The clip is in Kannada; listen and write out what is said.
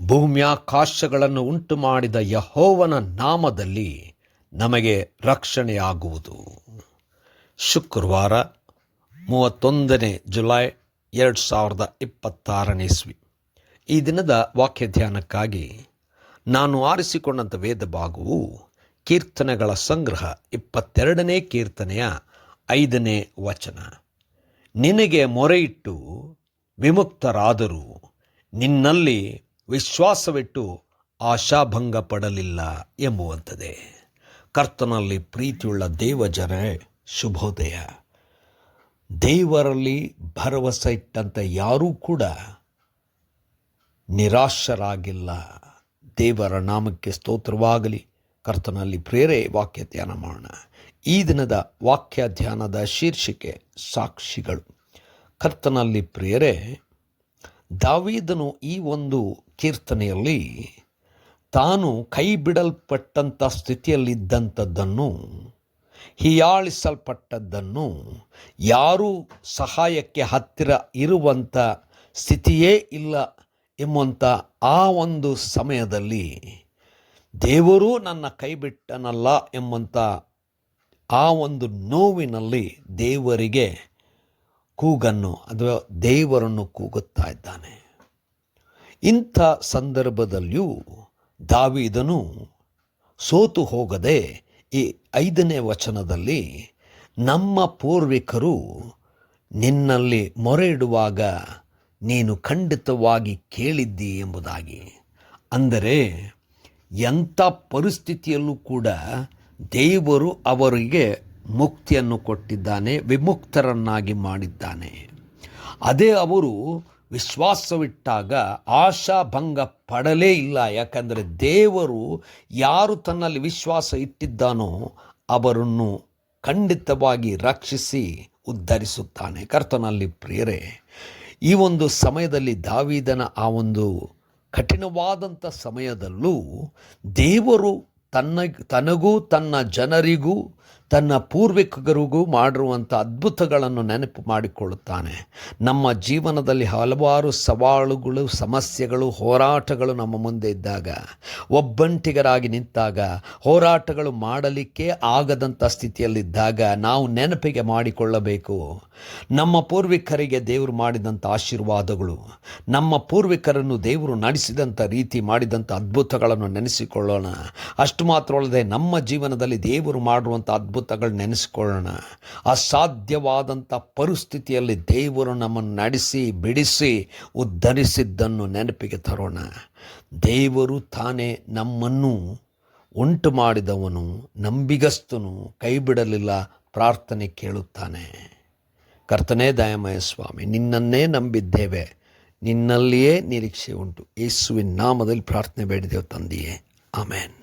ಭೂಮ್ಯಾಕಾಶಗಳನ್ನು ಉಂಟು ಮಾಡಿದ ಯೆಹೋವನ ನಾಮದಲ್ಲಿ ನಮಗೆ ರಕ್ಷಣೆಯಾಗುವುದು. ಶುಕ್ರವಾರ 31 ಜುಲೈ 2026 ಇಸ್ವಿ. ಈ ದಿನದ ವಾಕ್ಯ ಧ್ಯಾನಕ್ಕಾಗಿ ನಾನು ಆರಿಸಿಕೊಂಡಂಥ ವೇದ ಭಾಗವು ಕೀರ್ತನೆಗಳ ಸಂಗ್ರಹ 22ನೇ ಕೀರ್ತನೆಯ 5ನೇ ವಚನ. ನಿನಗೆ ಮೊರೆಯಿಟ್ಟು ವಿಮುಕ್ತರಾದರೂ ನಿನ್ನಲ್ಲಿ ವಿಶ್ವಾಸವಿಟ್ಟು ಆಶಾಭಂಗ ಪಡಲಿಲ್ಲ ಎಂಬುವಂಥದ್ದೇ. ಕರ್ತನಲ್ಲಿ ಪ್ರೀತಿಯುಳ್ಳ ದೇವಜನರೇ, ಶುಭೋದಯ. ದೇವರಲ್ಲಿ ಭರವಸೆ ಇಟ್ಟಂಥ ಯಾರೂ ಕೂಡ ನಿರಾಶರಾಗಿಲ್ಲ. ದೇವರ ನಾಮಕ್ಕೆ ಸ್ತೋತ್ರವಾಗಲಿ. ಕರ್ತನಲ್ಲಿ ಪ್ರೇರೆ ವಾಕ್ಯ ಧ್ಯಾನ ಮಾಡೋಣ. ಈ ದಿನದ ವಾಕ್ಯ ಧ್ಯಾನದ ಶೀರ್ಷಿಕೆ ಸಾಕ್ಷಿಗಳು. ಕರ್ತನಲ್ಲಿ ಪ್ರೇರೆ, ದಾವೀದನು ಈ ಒಂದು ಕೀರ್ತನೆಯಲ್ಲಿ ತಾನು ಕೈ ಬಿಡಲ್ಪಟ್ಟಂಥ ಸ್ಥಿತಿಯಲ್ಲಿದ್ದಂಥದ್ದನ್ನು, ಹೀಯಾಳಿಸಲ್ಪಟ್ಟದ್ದನ್ನು, ಯಾರೂ ಸಹಾಯಕ್ಕೆ ಹತ್ತಿರ ಇರುವಂಥ ಸ್ಥಿತಿಯೇ ಇಲ್ಲ ಎಂಬಂಥ ಆ ಒಂದು ಸಮಯದಲ್ಲಿ ದೇವರು ನನ್ನ ಕೈ ಬಿಟ್ಟನಲ್ಲ ಎಂಬಂಥ ಆ ಒಂದು ನೋವಿನಲ್ಲಿ ದೇವರಿಗೆ ಕೂಗನ್ನು ಅಥವಾ ದೇವರನ್ನು ಕೂಗುತ್ತಾ ಇದ್ದಾನೆ. ಇಂಥ ಸಂದರ್ಭದಲ್ಲಿಯೂ ದಾವೀದನು ಸೋತು ಹೋಗದೆ ಈ 5ನೇ ವಚನದಲ್ಲಿ ನಮ್ಮ ಪೂರ್ವಿಕರು ನಿನ್ನಲ್ಲಿ ಮೊರೆ ಇಡುವಾಗ ನೀನು ಖಂಡಿತವಾಗಿ ಕೇಳಿದ್ದಿ ಎಂಬುದಾಗಿ. ಅಂದರೆ ಎಂಥ ಪರಿಸ್ಥಿತಿಯಲ್ಲೂ ಕೂಡ ದೇವರು ಅವರಿಗೆ ಮುಕ್ತಿಯನ್ನು ಕೊಟ್ಟಿದ್ದಾನೆ, ವಿಮುಕ್ತರನ್ನಾಗಿ ಮಾಡಿದ್ದಾನೆ. ಅದೇ ಅವರು ವಿಶ್ವಾಸವಿಟ್ಟಾಗ ಆಶಾಭಂಗ ಪಡಲೇ ಇಲ್ಲ. ಯಾಕಂದರೆ ದೇವರು ಯಾರು ತನ್ನಲ್ಲಿ ವಿಶ್ವಾಸ ಇಟ್ಟಿದ್ದಾನೋ ಅವರನ್ನು ಖಂಡಿತವಾಗಿ ರಕ್ಷಿಸಿ ಉದ್ಧರಿಸುತ್ತಾನೆ. ಕರ್ತನಲ್ಲಿ ಪ್ರಿಯರೇ, ಈ ಒಂದು ಸಮಯದಲ್ಲಿ ದಾವೀದನ ಆ ಒಂದು ಕಠಿಣವಾದಂಥ ಸಮಯದಲ್ಲೂ ದೇವರು ತನಗೂ ತನ್ನ ಜನರಿಗೂ ತನ್ನ ಪೂರ್ವಿಕರಿಗೂ ಮಾಡಿರುವಂಥ ಅದ್ಭುತಗಳನ್ನು ನೆನಪು ಮಾಡಿಕೊಳ್ಳುತ್ತಾನೆ. ನಮ್ಮ ಜೀವನದಲ್ಲಿ ಹಲವಾರು ಸವಾಲುಗಳು, ಸಮಸ್ಯೆಗಳು, ಹೋರಾಟಗಳು ನಮ್ಮ ಮುಂದೆ ಇದ್ದಾಗ, ಒಬ್ಬಂಟಿಗರಾಗಿ ನಿಂತಾಗ, ಹೋರಾಟಗಳು ಮಾಡಲಿಕ್ಕೆ ಆಗದಂಥ ಸ್ಥಿತಿಯಲ್ಲಿದ್ದಾಗ ನಾವು ನೆನಪಿಗೆ ಮಾಡಿಕೊಳ್ಳಬೇಕು ನಮ್ಮ ಪೂರ್ವಿಕರಿಗೆ ದೇವರು ಮಾಡಿದಂಥ ಆಶೀರ್ವಾದಗಳು, ನಮ್ಮ ಪೂರ್ವಿಕರನ್ನು ದೇವರು ನಡೆಸಿದಂಥ ರೀತಿ, ಮಾಡಿದಂಥ ಅದ್ಭುತಗಳನ್ನು ನೆನೆಸಿಕೊಳ್ಳೋಣ. ಅಷ್ಟು ಮಾತ್ರ ಅಲ್ಲದೆ ನಮ್ಮ ಜೀವನದಲ್ಲಿ ದೇವರು ಮಾಡುವಂಥ ಅದ್ಭುತಗಳು ನೆನೆಸಿಕೊಳ್ಳೋಣ. ಅಸಾಧ್ಯವಾದಂಥ ಪರಿಸ್ಥಿತಿಯಲ್ಲಿ ದೇವರು ನಮ್ಮನ್ನು ನಡೆಸಿ ಬಿಡಿಸಿ ಉದ್ಧರಿಸಿದ್ದನ್ನು ನೆನಪಿಗೆ ತರೋಣ. ದೇವರು ತಾನೇ ನಮ್ಮನ್ನು ಉಂಟು ಮಾಡಿದವನು, ನಂಬಿಗಸ್ತನು, ಕೈ ಬಿಡಲಿಲ್ಲ, ಪ್ರಾರ್ಥನೆ ಕೇಳುತ್ತಾನೆ. ಕರ್ತನೇ ದಯಾಮಯ ಸ್ವಾಮಿ, ನಿನ್ನನ್ನೇ ನಂಬಿದ್ದೇವೆ, ನಿನ್ನಲ್ಲಿಯೇ ನಿರೀಕ್ಷೆ ಉಂಟು. ಯೇಸುವಿನ ನಾಮದಲ್ಲಿ ಪ್ರಾರ್ಥನೆ ಬೇಡಿದೆವು ತಂದೆಯೇ, ಆಮೆನ್.